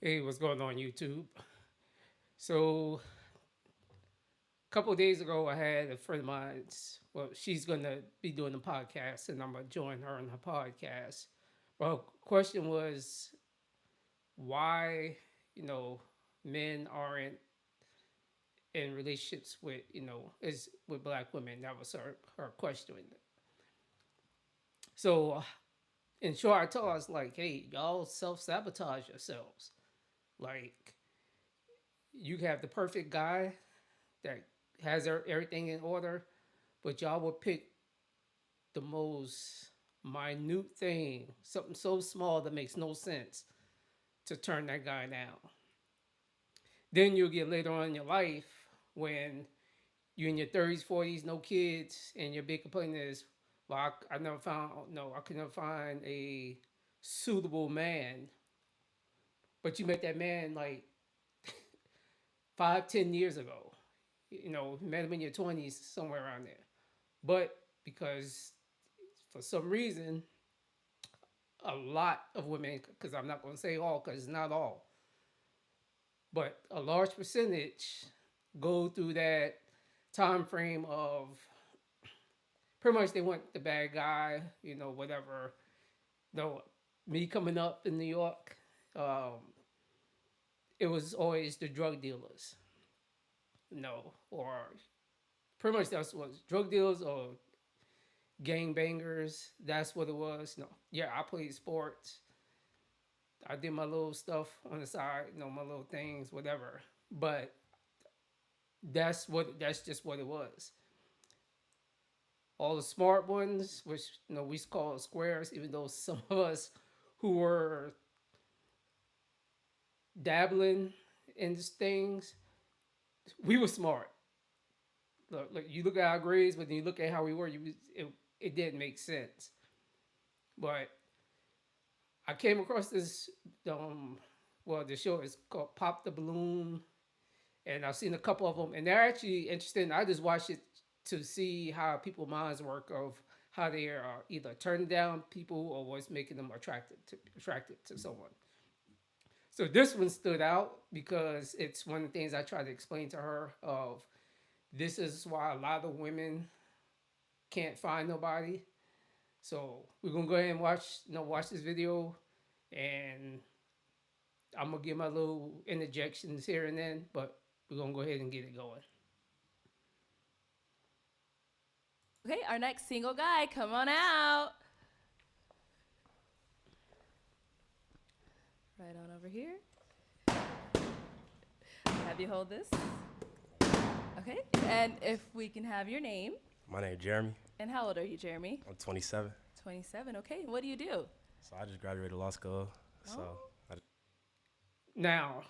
Hey, what's going on YouTube? So, a couple of days ago, I had a friend of mine. Well, she's gonna be doing a podcast, and I'm gonna join her on her podcast. Well, question was why, you know, men aren't in relationships with, is with black women. That was her question. So, in short, I told her, I was like, hey, y'all self sabotage yourselves. Like, you have the perfect guy that has everything in order, but y'all will pick the most minute thing, something so small that makes no sense, to turn that guy down. Then you'll get later on in your life when you're in your 30s, 40s, no kids, and your big complaint is, well, I never found, no, I could never find a suitable man. But you met that man like 5, 10 years ago. Met him in your 20s, somewhere around there. But because for some reason, a lot of women, because I'm not going to say all, because it's not all, but a large percentage go through that time frame of pretty much they want the bad guy, whatever. No, me coming up in New York, um, it was always the drug dealers, or pretty much that's what drug dealers or gang bangers. That's what it was. No, yeah, I played sports. I did my little stuff on the side, my little things, whatever. But that's just what it was. All the smart ones, which we call squares, even though some of us who were dabbling in these things, we were smart. Look, you look at our grades, but then you look at how we were, it didn't make sense. But I came across this, the show is called Pop the Balloon, and I've seen a couple of them, and they're actually interesting. I just watched it to see how people minds work of how they are either turning down people or what's making them attracted to someone. So this one stood out because it's one of the things I try to explain to her of this is why a lot of women can't find nobody. So we're gonna go ahead and watch this video, and I'm gonna give my little interjections here and then, but we're gonna go ahead and get it going. Okay, our next single guy, come on out. Right on over here. Have you hold this. Okay, and if we can have your name. My name is Jeremy. And how old are you, Jeremy? I'm 27. 27, okay. What do you do? So I just graduated law school. So Oh. Now,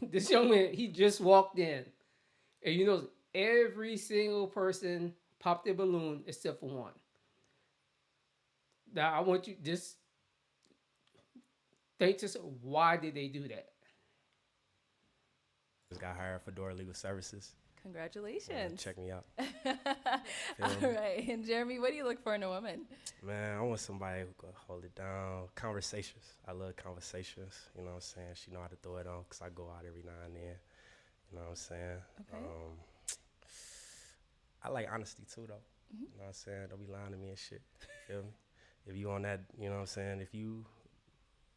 this young man, he just walked in, and every single person popped their balloon except for one. Now, I want you just think to yourself, why did they do that? just got hired for Door Legal Services. Congratulations. Check me out. All right. And Jeremy, what do you look for in a woman? Man, I want somebody who can hold it down. Conversations. I love conversations. You know what I'm saying? She know how to throw it on because I go out every now and then. You know what I'm saying? Okay. I like honesty too, though. Mm-hmm. You know what I'm saying? Don't be lying to me and shit. You feel me? If you on that, you know what I'm saying?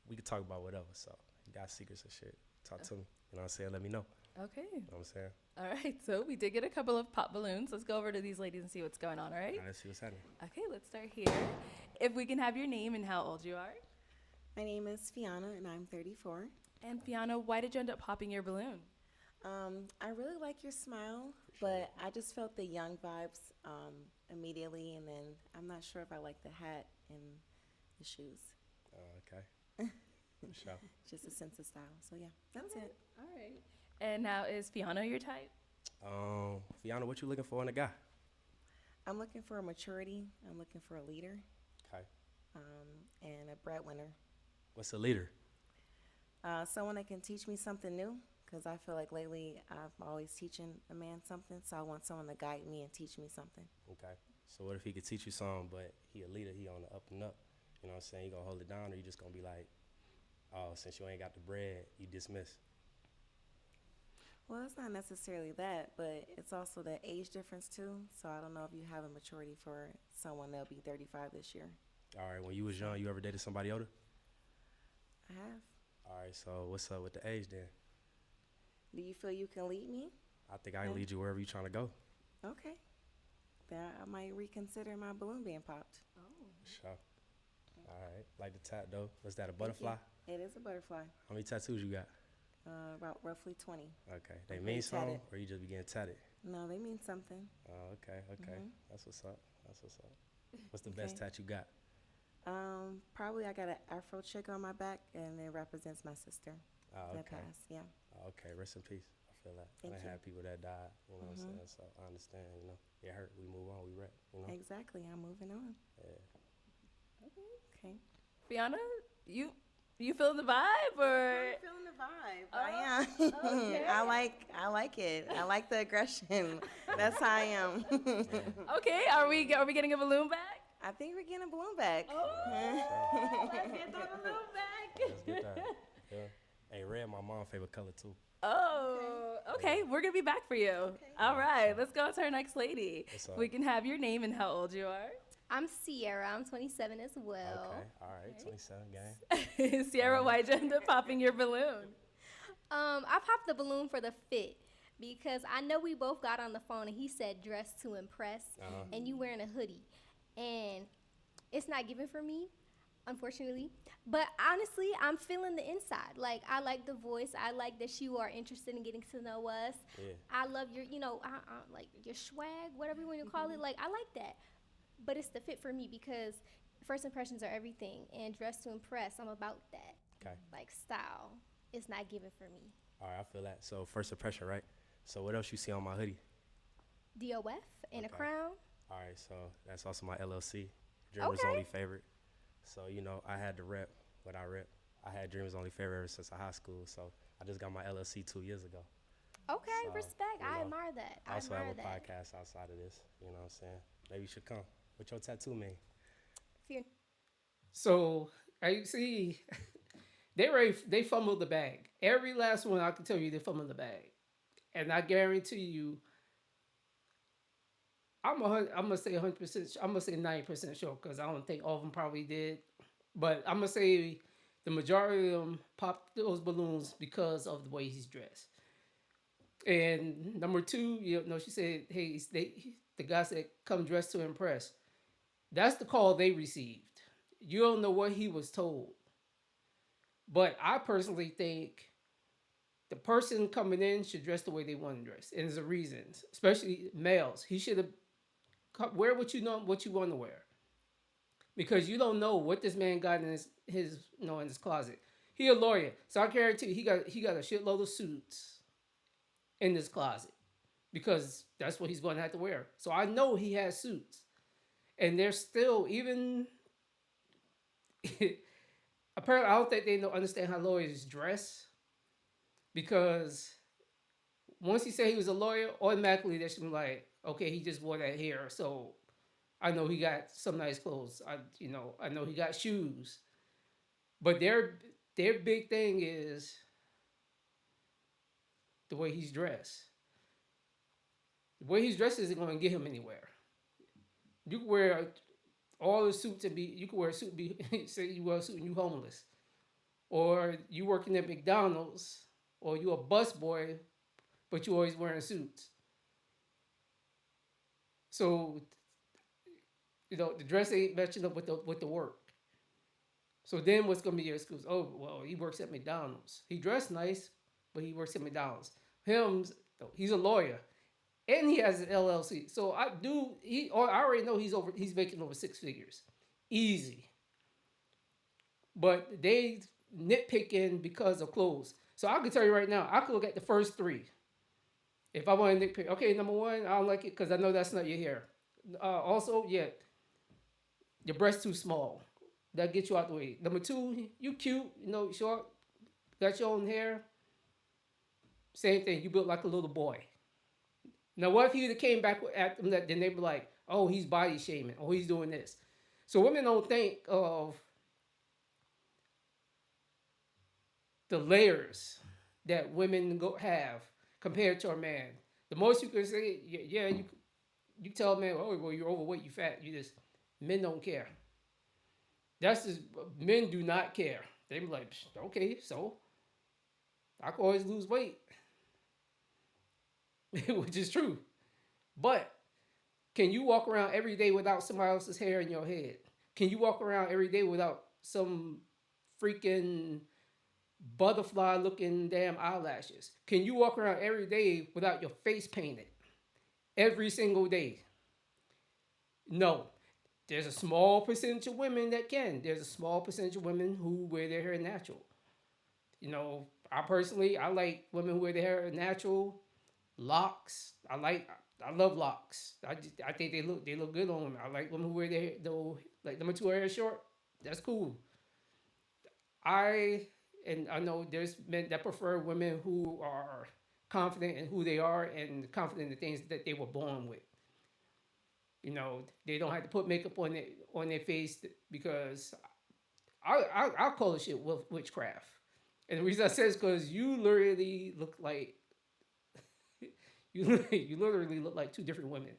We could talk about whatever. So you got secrets and shit, talk to me. You know what I'm saying? Let me know. Okay. You know what I'm saying? All right. So we did get a couple of pop balloons. Let's go over to these ladies and see what's going on, all right? All right, let's see what's happening. Okay, let's start here. If we can have your name and how old you are. My name is Fiona, and I'm 34. And Fiona, why did you end up popping your balloon? I really like your smile, but I just felt the young vibes immediately, and then I'm not sure if I like the hat and the shoes. Okay. For sure. Just a sense of style. So yeah, that's it. All right. And now is Fiona your type? Fiona, what you looking for in a guy? I'm looking for a maturity. I'm looking for a leader, Okay. and a breadwinner. What's a leader? Someone that can teach me something new, because I feel like lately I'm always teaching a man something. So I want someone to guide me and teach me something. Okay. So what if he could teach you something, but he a leader, he on the up and up? You know what I'm saying? You gonna hold it down, or you just gonna be like, Oh, since you ain't got the bread, you dismiss. Well, it's not necessarily that, but it's also the age difference too. So I don't know if you have a maturity for someone that'll be 35 this year. All right, when you was So young, you ever dated somebody older? I have. All right, so what's up with the age then? Do you feel you can lead me? I think I can Then lead you wherever you trying to go. okay. Then I might reconsider my balloon being popped. Sure. All right, like the tat though. Was that a Thank you. butterfly? It is a butterfly. How many tattoos you got? About roughly 20. Okay, they I'm mean pretty tatted. something, or you just be getting tatted? No, they mean something. Oh, okay. Mhm. That's what's up. That's what's up. What's the Okay. best tat you got? Probably I got an afro chick on my back, and it represents my sister Oh, that okay. passed. Yeah. Oh, okay, rest in peace. I feel that. Thank I you. had people that died, you know what I'm Mhm. saying? So I understand, you know. It hurt. We move on, we rep, you know? Exactly. I'm moving on. Yeah. Okay. Fiona, you feel the vibe or? I'm feeling the vibe. Oh, I am. okay. I like it. I like the aggression. That's how I am. Yeah. Okay, are we getting a balloon back? I think we're getting a balloon back. Oh, let's get that balloon back. Let's get that. Yeah. Hey, red my mom's favorite color too. Oh, okay. We're gonna be back for you. All right, let's go to our next lady. What's up? We can have your name and how old you are. I'm Sierra. I'm 27 as well. Okay, all right, 27 gang. Sierra, why'd you end up popping your balloon? I popped the balloon for the fit because I know we both got on the phone and he said dress to impress, and you wearing a hoodie, and it's not given for me, unfortunately. But honestly, I'm feeling the inside. Like I like the voice. I like that you are interested in getting to know us. Yeah. I love your, like your swag, whatever you want to call it. Like I like that. But it's the fit for me because first impressions are everything, and dress to impress. I'm about that. Okay. Like style, it's not given for me. All right, I feel that. So first impression, right? So what else you see on my hoodie? DOF and a Okay. crown. All right, so that's also my LLC, Dreamers Okay. Only favorite. So you know, I had to rep what I rep. I had Dreamers Only favorite ever since high school. So I just got my LLC 2 years ago. Okay, So, respect. you I know, admire that. I I also have admire a that. podcast outside of this. You know what I'm saying? Maybe you should come. What your tattoo mean? Fear- So I see they fumbled the bag. Every last one I can tell you they fumbled the bag, and I guarantee you, I'm gonna say 100%. I'm gonna say 90% sure because I don't think all of them probably did, but I'm gonna say the majority of them popped those balloons because of the way he's dressed. And number two, you know, she said, "Hey, the guy said, come dressed to impress." That's the call they received. You don't know what he was told. But I personally think the person coming in should dress the way they want to dress. And there's a reason, especially males. He should have wear what you know, what you want to wear. Because you don't know what this man got in his in his closet. He a lawyer. So I guarantee you, he got a shitload of suits in this closet. Because that's what he's going to have to wear. So I know he has suits. And they're still even apparently I don't think they don't understand how lawyers dress because once he said he was a lawyer, automatically they should be like, okay, he just wore that hair, so I know he got some nice clothes. I know he got shoes, but their big thing is the way he's dressed. The way he's dressed isn't going to get him anywhere. You can wear all the suits and be. You can wear a suit and be. Say you wear a suit and you homeless, or you working at McDonald's, or you a bus boy, but you always wearing suits. So the dress ain't matching up with the work. So then what's gonna be your excuse? Oh well, he works at McDonald's. He dressed nice, but he works at McDonald's. He's a lawyer, and he has an LLC. So I already know he's making over six figures, easy. But they nitpicking because of clothes. So I can tell you right now, I could look at the first three. If I want to nitpick, okay, number one, I don't like it because I know that's not your hair. Also, yeah, your breast's too small. That gets you out the way. Number two, you cute, short, got your own hair. Same thing, you built like a little boy. Now, what if he came back at them? Then they'd be like, oh, he's body shaming. Oh, he's doing this. So women don't think of the layers that women have compared to a man. The most you can say, yeah, you tell a man, oh, well, you're overweight, you fat, you just men don't care. That's just men do not care. They be like, okay, so I can always lose weight, which is true. But can you walk around every day without somebody else's hair in your head? Can you walk around every day without some freaking butterfly looking damn eyelashes? Can you walk around every day without your face painted every single day? No. There's a small percentage of women that can. There's a small percentage of women who wear their hair natural. I personally, I like women who wear their hair natural, locks. I love locks. I think they look good on women. I like women who wear their like number two hair short. That's cool. I know there's men that prefer women who are confident in who they are and confident in the things that they were born with. They don't have to put makeup on their face because I'll call it shit witchcraft. And the reason I say is because you literally look like you literally look like two different women.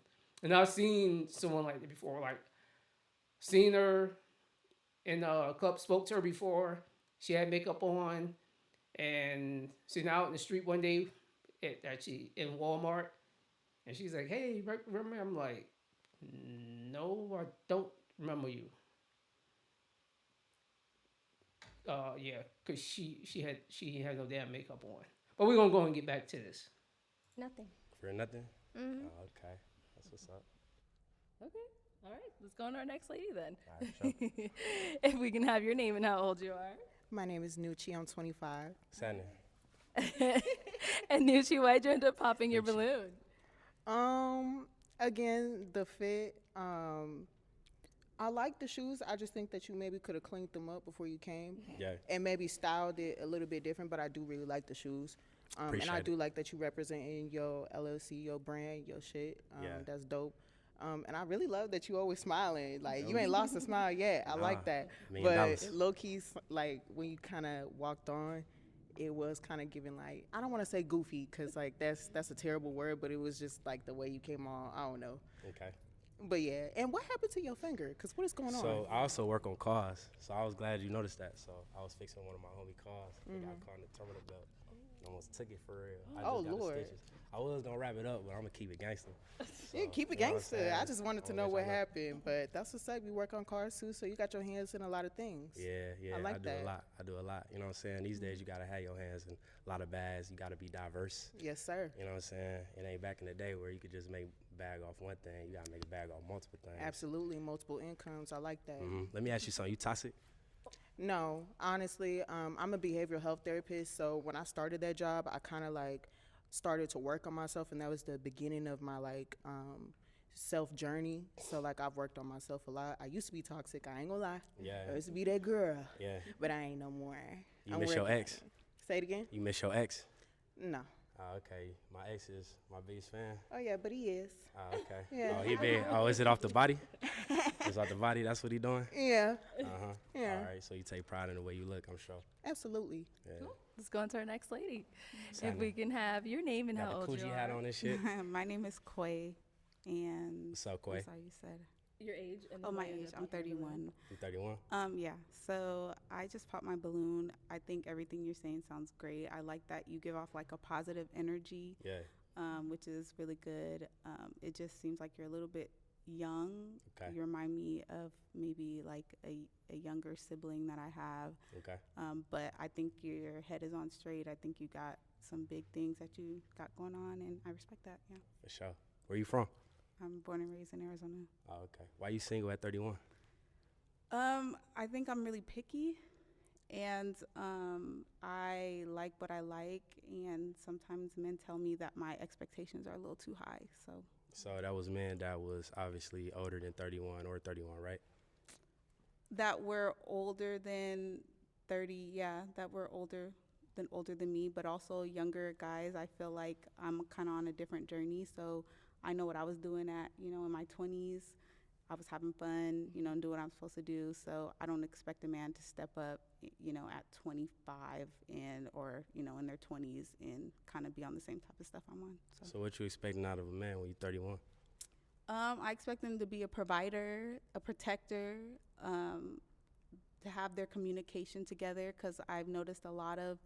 And I've seen someone like that before. Like seen her in a club, spoke to her before. She had makeup on, and seen out in the street one day, actually in Walmart, and she's like, "Hey, remember?" I'm like, "No, I don't remember you." Yeah, cause she had no damn makeup on. But we're gonna go and get back to this. Nothing. For nothing? Mm-hmm. Oh, okay. That's what's up. Okay. All right. Let's go on to our next lady then. All right, sure. If we can have your name and how old you are. My name is Nucci. I'm 25. Sanding. And Nucci, why'd you end up popping your Nucci. balloon? Again, the fit. I like the shoes. I just think that you maybe could have cleaned them up before you came. Yeah. And maybe styled it a little bit different, but I do really like the shoes. And Appreciate I it. do like that you representing your LLC, your brand, your shit. Yeah. That's dope. And I really love that you always smiling. Like, you ain't lost a smile yet. I like that. $1,000,000. But low-key, like, when you kind of walked on, it was kind of giving, like, I don't want to say goofy because, like, that's a terrible word, but it was just, like, the way you came on. I don't know. Okay. But, yeah. And what happened to your finger? Because what is going on? So I also work on cars. So I was glad you noticed that. So I was fixing one of my homie cars. I got caught in the terminal belt. Almost took it for real. I just got the Lord. stitches. I was gonna wrap it up, but I'm gonna keep it gangster. Yeah, keep it you know what I'm gangster. saying? I just wanted to I'ma know let what y'all know. happened. But that's what's up. You work on cars, too, so you got your hands in a lot of things. Yeah, I like do that. a lot. I do a lot. You know what I'm saying? These days you gotta have your hands in a lot of bags. You gotta be diverse. Yes, sir. You know what I'm saying? It ain't back in the day where you could just make bag off one thing. You gotta make a bag off multiple things. Absolutely. Multiple incomes. I like that. Let me ask you something. You toxic? No, honestly, I'm a behavioral health therapist. So when I started that job, I kind of like started to work on myself, and that was the beginning of my like self journey. So like I've worked on myself a lot. I used to be toxic. I ain't gonna lie. Yeah. I used to be that girl. Yeah. But I ain't no more. You I'm miss your working- ex? Say it again. You miss your ex? No. Oh, okay. My ex is my biggest fan. Oh yeah, but he is. Oh, okay. Yeah. Oh, he been. Oh, is it off the body? It's off the body. That's what he doing. Yeah. Yeah. All right. So you take pride in the way you look, I'm sure. Absolutely. Yeah. Cool. Let's go on to our next lady. If Sandra. we can have your name and Got how the old you Coogee are. hat on and shit. My name is Quay, and What's up, I'm Quay? sorry, you said. Your age. And Oh, then my why you ended age. up I'm popping your balloon. 31. You 31? Yeah. So I just popped my balloon. I think everything you're saying sounds great. I like that you give off like a positive energy, Yeah. which is really good. It just seems like you're a little bit young. Okay. You remind me of maybe like a younger sibling that I have. Okay. But I think your head is on straight. I think you got some big things that you got going on, and I respect that. Yeah. For sure. Where you from? I'm born and raised in Arizona. Oh, okay. Why you single at 31? I think I'm really picky, and I like what I like, and sometimes men tell me that my expectations are a little too high. So that was men that was obviously older than 31 or 31, right? that were older than 30, yeah, that were older than me, but also younger guys. I feel like I'm kind of on a different journey, so I know what I was doing at, in my 20s. I was having fun, and do what I'm supposed to do. So I don't expect a man to step up, at 25 or in their 20s and kind of be on the same type of stuff I'm on. So what you expecting out of a man when you're 31? I expect them to be a provider, a protector, to have their communication together, because I've noticed a lot of,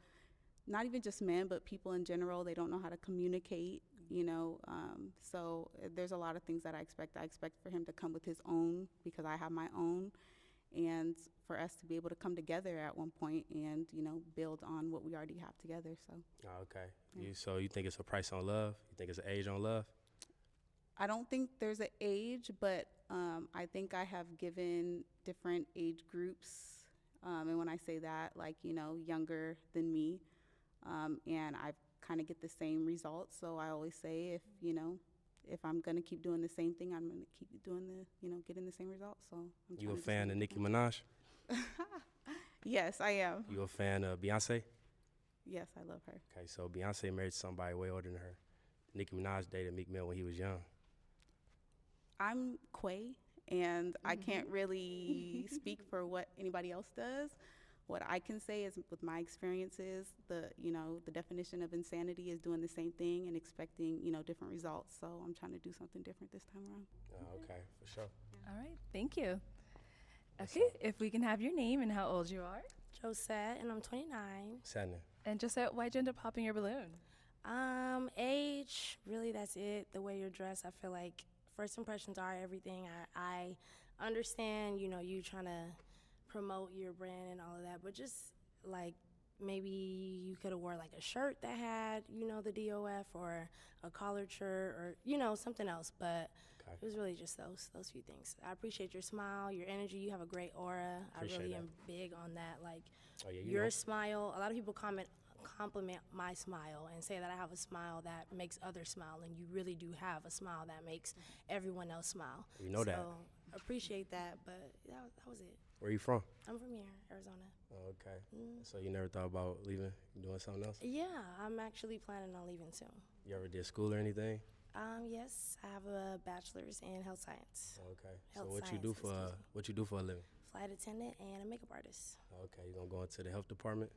not even just men, but people in general, they don't know how to communicate, so there's a lot of things that I expect. I expect for him to come with his own, because I have my own, and for us to be able to come together at one point and, build on what we already have together. So. Oh, okay. Yeah. So you think it's a price on love? You think it's an age on love? I don't think there's an age, but I think I have given different age groups, and when I say that, like, younger than me, and I kind of get the same results. So I always say, if I'm gonna keep doing the same thing, I'm gonna keep doing getting the same results. So I'm You a trying to do fan of something Nicki different. Minaj? Yes, I am. You a fan of Beyonce? Yes, I love her. Okay, so Beyonce married somebody way older than her. Nicki Minaj dated Meek Mill when he was young. I'm Quay, and I can't really speak for what anybody else does. What I can say is, with my experiences, the definition of insanity is doing the same thing and expecting, different results. So I'm trying to do something different this time around. Oh, okay, for sure. All right, thank you. Okay, if we can have your name and how old you are. Josette, and I'm 29. What's happening? And Josette, why'd you end up popping your balloon? Age, really, that's it. The way you're dressed, I feel like first impressions are everything. I understand, you trying to promote your brand and all of that, but just like maybe you could have wore like a shirt that had, the DOF, or a collared shirt, or, something else. But Okay. it was really just those few things. I appreciate your smile, your energy. You have a great aura. Appreciate I really that. am big on that. Like, Oh, yeah, your smile, a lot of people compliment my smile and say that I have a smile that makes others smile, and you really do have a smile that makes everyone else smile. You know that. So appreciate that, but that was it. Where you from? I'm from here, Arizona. Oh, okay. So you never thought about leaving, doing something else? Yeah, I'm actually planning on leaving soon. You ever did school or anything? Yes, I have a bachelor's in health science. Oh, okay. So Health what you do sciences, for excuse me. what you do for a living? Flight attendant and a makeup artist. Oh, okay, you gonna go into the health department?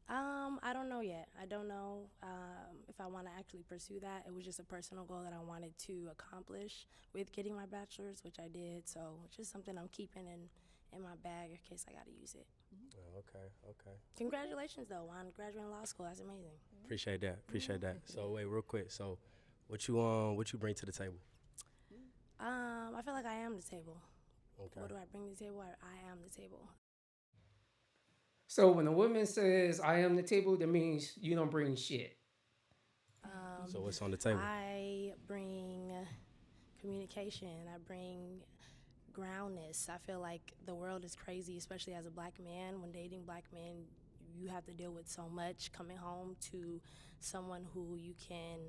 I don't know yet. I don't know if I want to actually pursue that. It was just a personal goal that I wanted to accomplish with getting my bachelor's, which I did. So it's just something I'm keeping in my bag in case I got to use it. Oh, okay, okay. Congratulations, though, on graduating law school. That's amazing. Appreciate that. Appreciate that. So wait, real quick. So what you bring to the table? I feel like I am the table. Okay. What do I bring to the table? I am the table. So when a woman says "I am the table," that means you don't bring shit. So what's on the table? I bring communication. I bring groundness. I feel like the world is crazy, especially as a black man. When dating black men, you have to deal with so much. Coming home to someone who you can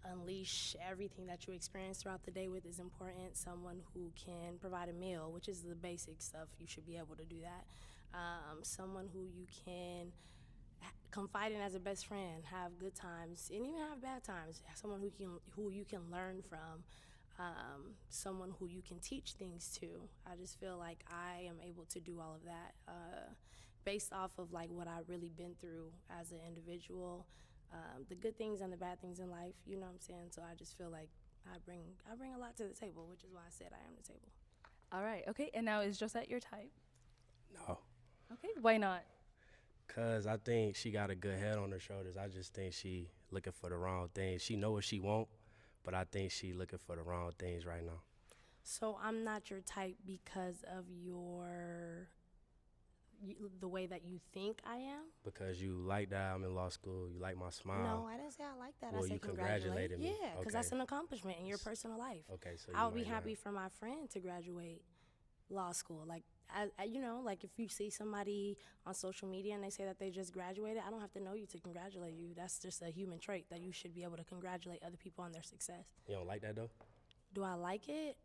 unleash everything that you experience throughout the day with is important. Someone who can provide a meal, which is the basic stuff. You should be able to do that. Someone who you can confide in as a best friend, have good times, and even have bad times. Someone who you can learn from. Someone who you can teach things to. I just feel like I am able to do all of that based off of like what I've really been through as an individual, the good things and the bad things in life. You know what I'm saying? So I just feel like I bring a lot to the table, which is why I said I am the table. All right, okay. And now, is Josette your type? No. Okay, why not? Cause I think she got a good head on her shoulders. I just think she looking for the wrong things. She know what she want, but I think she looking for the wrong things right now. So I'm not your type because of the way that you think I am? Because you like that I'm in law school, you like my smile. No, I didn't say I like that. Well, I said you congratulate. congratulated me. Yeah, because Okay. that's an accomplishment in your personal life. Okay, so I would be might happy not. for my friend to graduate law school. Like, like if you see somebody on social media and they say that they just graduated, I don't have to know you to congratulate you. That's just a human trait that you should be able to congratulate other people on their success. You don't like that though? Do I like it?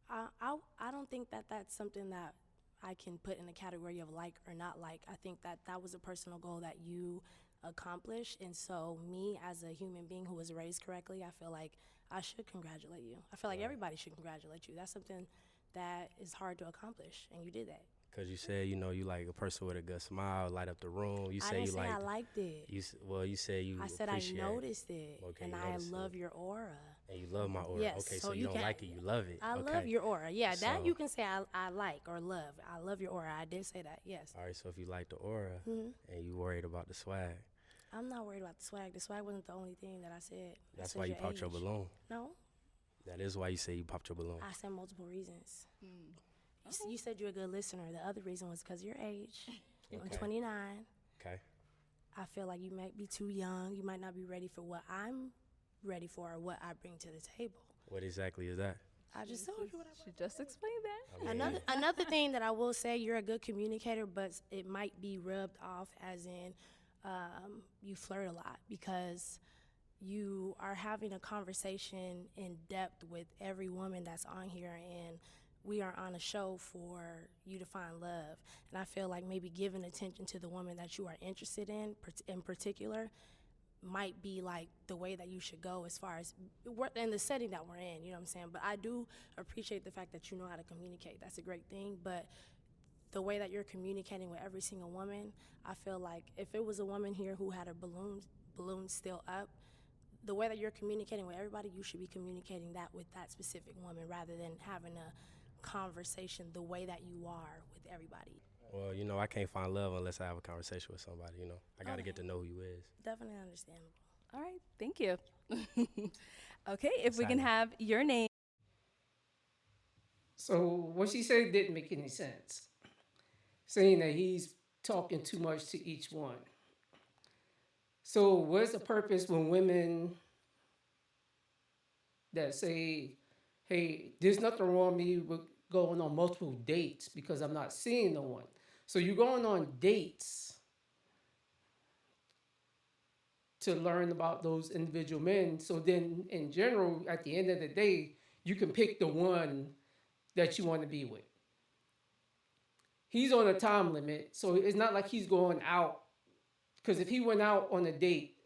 I don't think that that's something that I can put in the category of like or not like. I think that that was a personal goal that you accomplished. And so me as a human being who was raised correctly, I feel like I should congratulate you. I feel like everybody should congratulate you. That's something that is hard to accomplish, and you did that. Cause you said you like a person with a good smile, light up the room. You I say didn't you say like. I liked it. Well, you said you I said I appreciate. noticed it, Okay, and you I noticed love it. your aura. And you love my aura. Yes, Okay, so so you you don't can- like it, you love it. I okay. love your aura. Yeah, that So- you can say I like or love. I love your aura. I did say that. Yes. All right, so if you like the aura Mhm. and you worried about the swag, I'm not worried about the swag. The swag wasn't the only thing that I said. I that's said why you popped your age. balloon. No, That is why you say you popped your balloon. I said multiple reasons. You said you're a good listener. The other reason was because your age. I'm Okay. 29. Okay. I feel like you might be too young. You might not be ready for what I'm ready for or what I bring to the table. What exactly is that? I just told you what I She just explained that. I mean, Another thing that I will say, you're a good communicator, but it might be rubbed off as in you flirt a lot because you are having a conversation in depth with every woman that's on here, and we are on a show for you to find love. And I feel like maybe giving attention to the woman that you are interested in particular, might be like the way that you should go as far as in the setting that we're in, you know what I'm saying? But I do appreciate the fact that you know how to communicate. That's a great thing. But the way that you're communicating with every single woman, I feel like if it was a woman here who had her balloon still up, the way that you're communicating with everybody, you should be communicating that with that specific woman rather than having a conversation the way that you are with everybody. well, I can't find love unless I have a conversation with somebody. I got to get to know who you is. Definitely understandable. All right, thank you. Okay, if we can Exciting. have your name. So what she said didn't make any sense. Saying that he's talking too much to each one. So what's the purpose when women that say, hey, there's nothing wrong with me with going on multiple dates because I'm not seeing no one. So you're going on dates to learn about those individual men. So then in general, at the end of the day, you can pick the one that you want to be with. He's on a time limit, so it's not like he's going out. Because if he went out on a date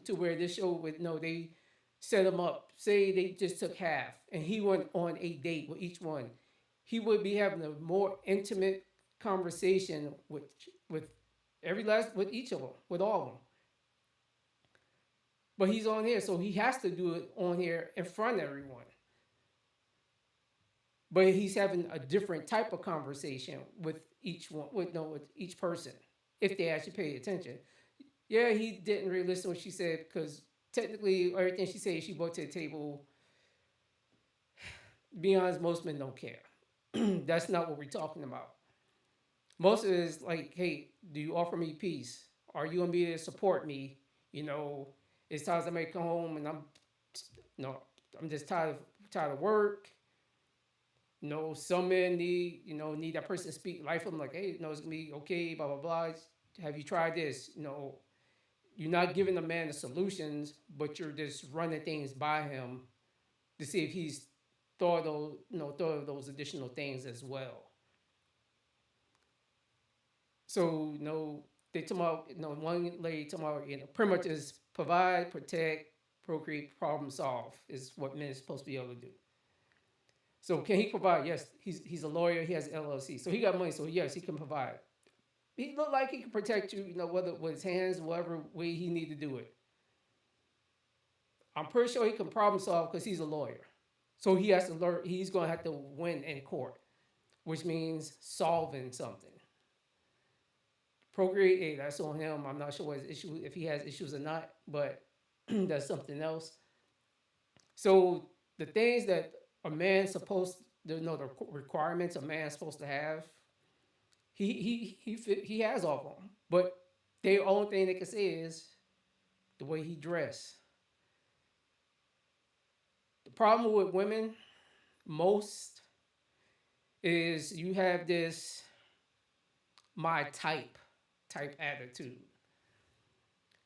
to where this show would know, they set him up. Say they just took half, and he went on a date with each one. He would be having a more intimate conversation with with each of them, with all of them. But he's on here, so he has to do it on here in front of everyone. But he's having a different type of conversation with each one, with each person, if they actually pay attention. Yeah, he didn't really listen to what she said because technically everything she said she brought to the table. Be honest, most men don't care. That's not what we're talking about. Most of it is like, hey, do you offer me peace? Are you gonna be there to support me? It's times I may come home and I'm just tired of work. Some men need that person to speak life for them, like, hey, it's gonna be okay, blah blah blah. Have you tried this? You're not giving the man the solutions, but you're just running things by him to see if he's thought of those additional things as well. So they talk about one lady talking about pretty much is provide, protect, procreate, problem solve is what men are supposed to be able to do. So can he provide? Yes, he's a lawyer. He has an LLC, so he got money. So yes, he can provide. He looked like he can protect you, whether with his hands, whatever way he need to do it. I'm pretty sure he can problem solve because he's a lawyer. So he has to learn. He's going to have to win in court, which means solving something. Procreate, hey, that's on him. I'm not sure what his issue, if he has issues or not, but that's something else. So the things that a man's supposed to know, the requirements a man's supposed to have, he has all of them. But the only thing they can say is the way he dress. The problem with women, most, is you have this my type attitude,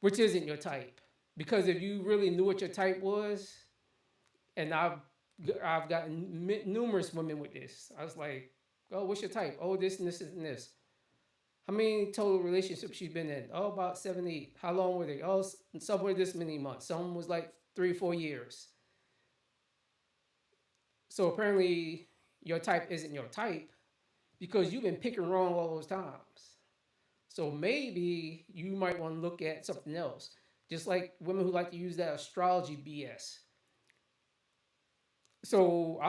which isn't your type. Because if you really knew what your type was, and I've gotten numerous women with this. I was like, oh, what's your type? Oh, this and this and this. How many total relationships she's been in? Oh, about 7, 8. How long were they? Oh, somewhere this many months. Some was like 3 or 4 years. So apparently your type isn't your type because you've been picking wrong all those times. So maybe you might want to look at something else. Just like women who like to use that astrology BS. So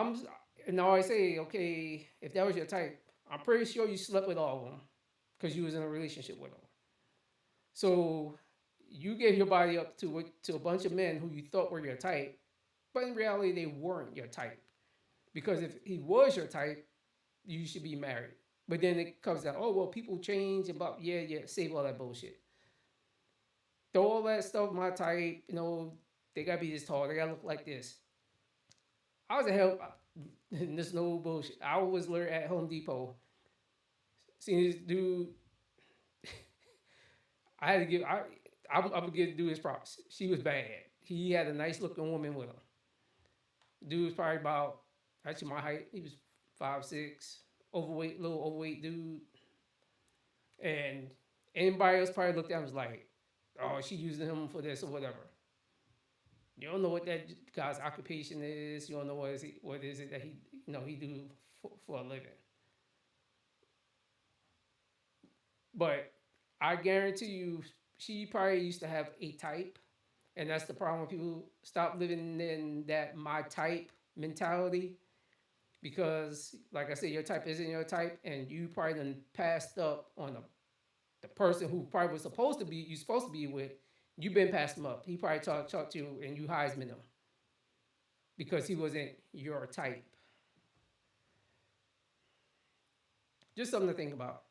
and I always say, okay, if that was your type, I'm pretty sure you slept with all of them because you was in a relationship with them. So you gave your body up to a bunch of men who you thought were your type, but in reality they weren't your type. Because if he was your type, you should be married. But then it comes down, oh well, people change about yeah, save all that bullshit. Throw all that stuff my type, they gotta be this tall, they gotta look like this. I was a hell this no bullshit. I was literally at Home Depot. Seeing this dude, I had to give I'm gonna give the dude his props. She was bad. He had a nice looking woman with him. Dude was probably about actually my height. He was 5'6", overweight, little overweight dude. And anybody else probably looked at him and was like, oh, she using him for this or whatever. You don't know what that guy's occupation is. You don't know what is it that he do for a living. But I guarantee you, she probably used to have a type, and that's the problem when people stop living in that my type mentality. Because, like I said, your type isn't your type, and you probably done passed up on the person who probably was supposed to be with. You've been passed him up. He probably talked to you, and you Heisman him because he wasn't your type. Just something to think about.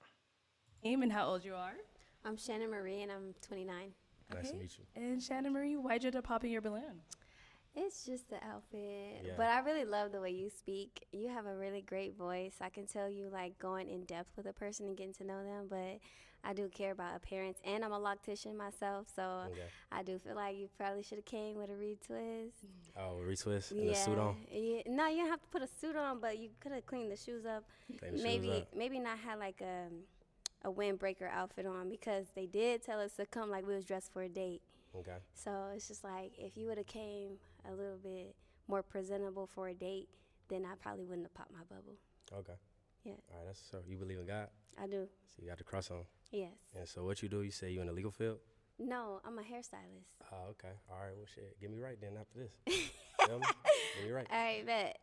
Name and how old you are. I'm Shannon Marie, and I'm 29. Nice to meet you. And Shannon Marie, why'd you end up popping your balloon? It's just the outfit, Yeah. but I really love the way you speak. You have a really great voice. I can tell you like going in depth with a person and getting to know them, but I do care about appearance, and I'm a loctician myself, so Okay. I do feel like you probably should have came with a retwist. Oh, retwist and a suit on. Yeah. No, you don't have to put a suit on, but you could have cleaned the shoes up. Clean the maybe shoes up. maybe not have like a windbreaker outfit on because they did tell us to come like we was dressed for a date. Okay. So it's just like if you would have came a little bit more presentable for a date, then I probably wouldn't have popped my bubble. Okay. Yeah. All right, that's so you believe in God? I do. So you got the cross on. Yes. And so what you do, you say you in the legal field? No, I'm a hairstylist. Oh, okay. All right, well, shit. Get me right then after this. Feel me? Get me right. All right, bet.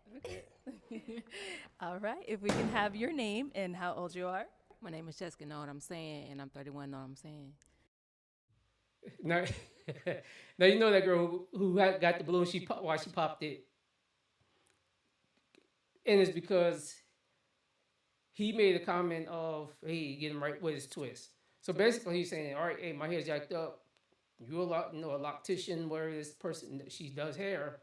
All right. If we can have your name and how old you are. My name is Jessica, know what I'm saying, and I'm 31, know what I'm saying. Now, now you know that girl who got the balloon. Why she popped it, and it's because he made a comment of, "Hey, get him right with his twist." So basically, he's saying, "All right, hey, my hair's jacked up. You're a loctician, where this person she does hair.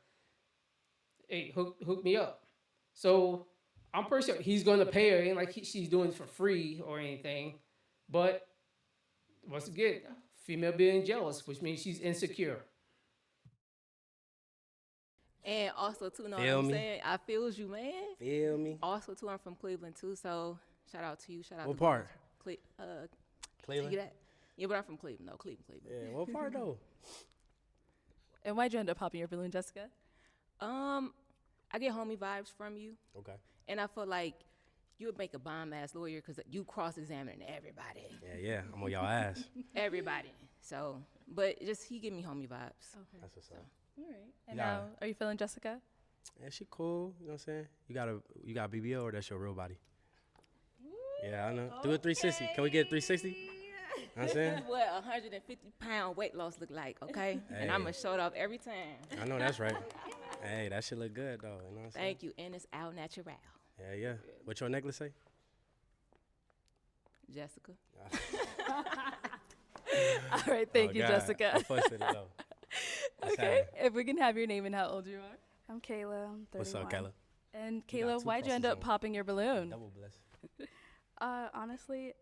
Hey, hook me up." So I'm pretty sure he's gonna pay her. Ain't like she's doing it for free or anything. But once again, female being jealous, which means she's insecure. And also, too, know Feel what I'm me? saying? I feels you, man. Feel me? Also, too, I'm from Cleveland, too, so shout out to you. Shout out What to part? Tell Cleveland? you that? Yeah, but I'm from Cleveland. No, Cleveland. Yeah, what part though? And why'd you end up popping your balloon, Jessica? I get homie vibes from you, Okay. and I feel like you would make a bomb-ass lawyer because you cross-examining everybody. Yeah, I'm on y'all ass. Everybody. So, but just he give me homie vibes. Okay. That's what's up. All right. And Yeah. now, are you feeling Jessica? Yeah, she cool. You know what I'm saying? You got BBL or that's your real body? Yeah, I know. Do a 360. Can we get a 360? You know what I'm saying? This is what 150-pound weight loss look like, okay? And I'm going to show it off every time. I know that's right. Hey, that shit look good though. You know what I'm saying? Thank you. And it's al natural. Yeah. What your necklace say? Jessica. All right. Thank you, God. Jessica. I fussed with it though. What's Okay. happening? If we can have your name and how old you are. I'm Kayla. I'm 31. What's up, Kayla? And You got Kayla, two why'd you end up crosses on. popping your balloon? Double bless. Honestly,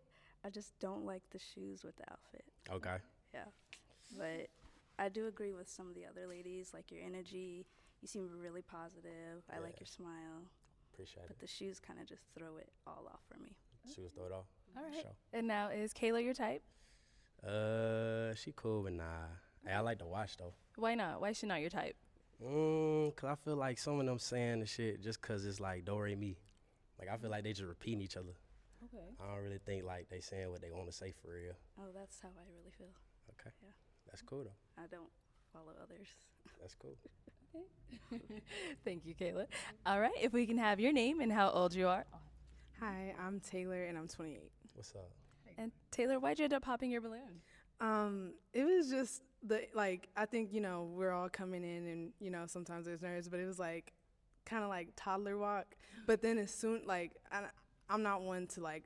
I just don't like the shoes with the outfit. Okay. Yeah. But I do agree with some of the other ladies, like your energy. You seem really positive. I like Yeah. your smile. Appreciate But it. the shoes kind of just throw it all off for me. She was throw it off. All right. Sure. And now, is Kayla your type? She cool, but nah. Hey, I like to watch though. Why not? Why is she not your type? Cause I feel like some of them saying the shit just cause it's like do re mi. Like I feel like they just repeating each other. Okay. I don't really think like they saying what they want to say for real. Oh, that's how I really feel. Okay. Yeah. That's cool though. I don't follow others. That's cool. Thank you, Kayla. All right, if we can have your name and how old you are. Hi, I'm Taylor and I'm 28. What's up? And Taylor, why'd you end up popping your balloon? It was just I think, we're all coming in and, sometimes there's nerves, but it was like kind of like toddler walk. But then as soon, I'm not one to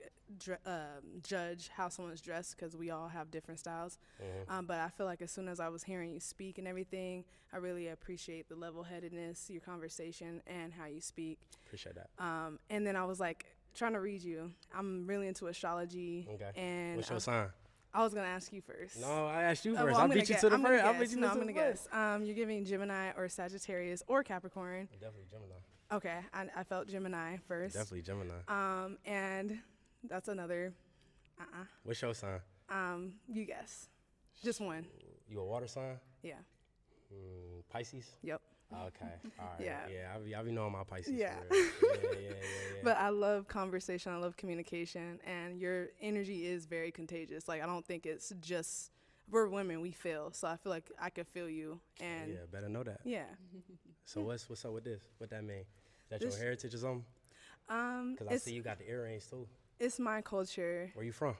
judge how someone's dressed because we all have different styles. But I feel like as soon as I was hearing you speak and everything, I really appreciate the level-headedness, your conversation, and how you speak. Appreciate that. And then I was trying to read you. I'm really into astrology. Okay. And What's your sign? I was gonna ask you first. No, I asked you Well, first. I'm I beat you gonna to the guess. first. I beat you No, to I'm the gonna first. guess. You're giving Gemini or Sagittarius or Capricorn. Definitely Gemini. Okay, I felt Gemini first. Definitely Gemini. And that's another. What's your sign? You guess. Just one. You a water sign? Yeah. Pisces? Yep. Okay. All right. Yeah. I be knowing my Pisces. Yeah. For real. Yeah. But I love conversation. I love communication, and your energy is very contagious. I don't think it's just we're women. We feel. So I feel like I could feel you. And yeah, better know that. Yeah. So what's up with this? What that mean? That This- your heritage or something? Because I see you got the earrings too. It's my culture. Where you from?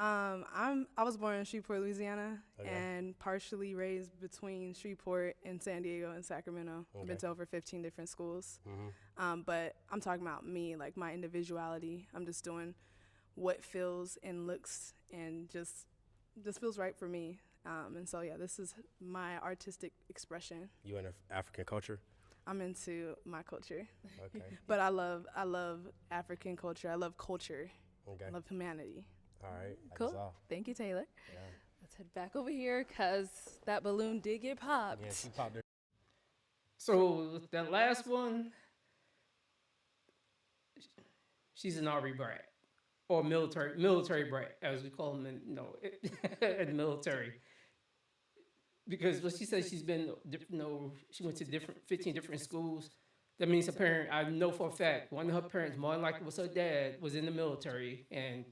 I was born in Shreveport, Louisiana, Okay. and partially raised between Shreveport and San Diego and Sacramento. I've been Okay. to over 15 different schools. Mm-hmm. But I'm talking about me, my individuality. I'm just doing what feels and looks and just feels right for me. And so, yeah, this is my artistic expression. You in African culture? I'm into my culture. Okay. But I love African culture. I love culture. Okay. I love humanity. All right. Cool. Thank you, Taylor. Yeah. Let's head back over here because that balloon did get popped. Yeah, she popped her. So that last one, she's an army brat or military brat, as we call them in in the military. Because what she said, she went to 15 different schools. That means her parent, I know for a fact, one of her parents, more than likely was her dad, was in the military, and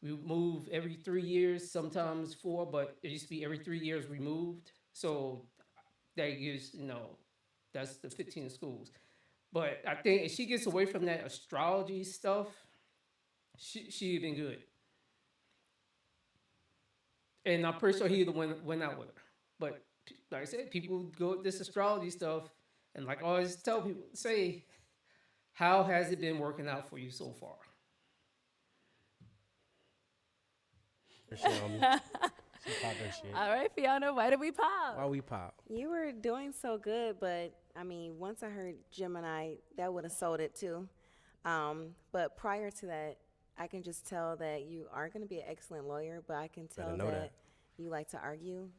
we move every 3 years, sometimes 4, but it used to be every 3 years we moved. So that gives, that's the 15 schools. But I think if she gets away from that astrology stuff, she'd been good. And I'm pretty sure he went out with her. But like I said, people go with this astrology stuff, and like I always tell people, say, how has it been working out for you so far? She popped her shit. All right, Fiona, why did we pop? Why we pop? You were doing so good, but once I heard Gemini, that would have sold it too. But prior to that, I can just tell that you are going to be an excellent lawyer, but I can tell that you like to argue.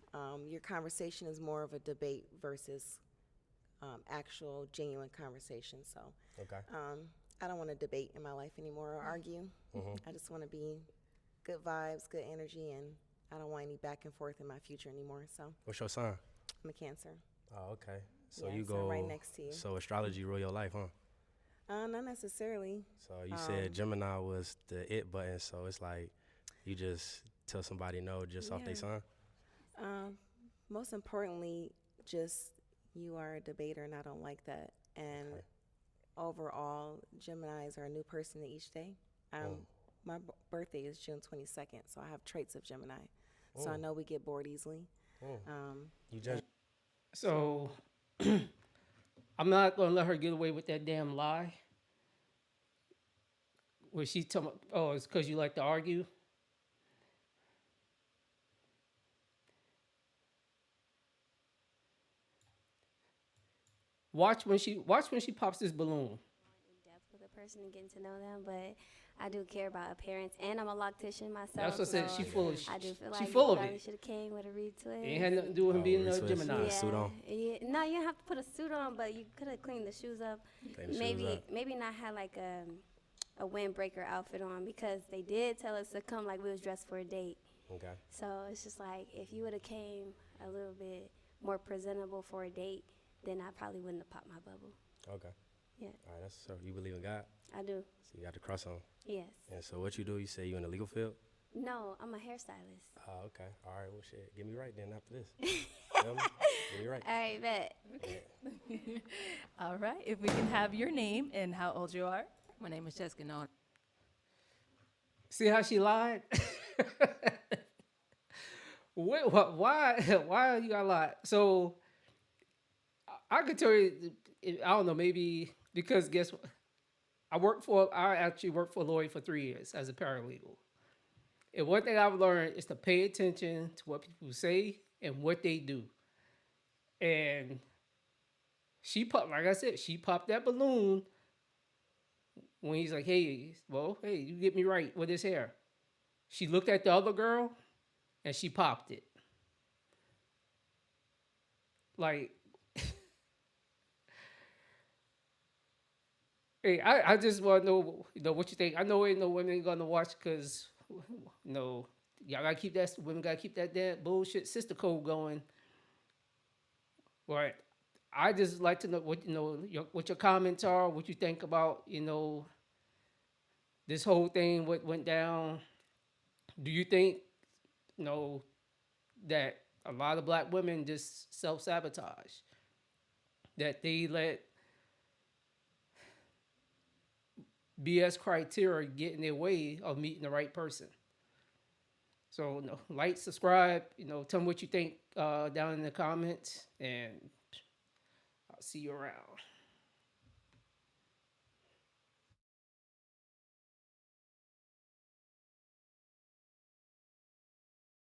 Your conversation is more of a debate versus actual genuine conversation. So Okay. I don't want to debate in my life anymore or argue. I just want to be good vibes, good energy, and I don't want any back and forth in my future anymore. So What's your sign? I'm a Cancer. Oh, okay. So Yeah, you so go I'm right next to you. So astrology rule your life, huh? Not necessarily. So you said Gemini was the it button, so it's like you just tell somebody no just off their sign? Most importantly, just you are a debater, and I don't like that. And overall, Geminis are a new person each day. My birthday is June 22nd, so I have traits of Gemini. So I know we get bored easily. You just So I'm not gonna let her get away with that damn lie. Where she told me, oh, it's because you like to argue. Watch when she pops this balloon. In depth with a person and getting to know them, but I do care about appearance, and I'm a loctician myself. That's what I said. so She full of I do feel she like full you of probably it. should have came with a retwist. It ain't had nothing to do with him being a retwist. Gemini. Yeah. Suit on. Yeah. No, you didn't have to put a suit on, but you could have cleaned the shoes up. Clean the shoes maybe up. maybe not have like a windbreaker outfit on, because they did tell us to come like we was dressed for a date. Okay. So it's just like if you would have came a little bit more presentable for a date, then I probably wouldn't have popped my bubble. Okay. Yeah, All right, that's so you believe in God? I do. So you got the cross on. Yes. And so what you do? You say you in the legal field? No, I'm a hairstylist. Oh, okay. All right. Well, shit. Get me right then after this. Feel me? Get me right. All right, bet. All right. If we can have your name and how old you are. My name is Jessica. No, See how she lied? Wait, what? Why? Why you got to lie? So I could tell you. I don't know. Maybe because guess what? I actually worked for a lawyer for 3 years as a paralegal. And one thing I've learned is to pay attention to what people say and what they do. And she popped, like I said, she popped that balloon when he's like, hey, well, hey, you get me right with his hair. She looked at the other girl and she popped it. Like, hey, I just want to know, what you think. I know ain't no women gonna watch because, y'all gotta keep that, women gotta keep that bullshit sister code going. But I just like to know what your comments are, what you think about this whole thing, what went down. Do you think that a lot of black women just self sabotage, that they let BS criteria get in their way of meeting the right person? So like, subscribe, tell me what you think down in the comments, and I'll see you around.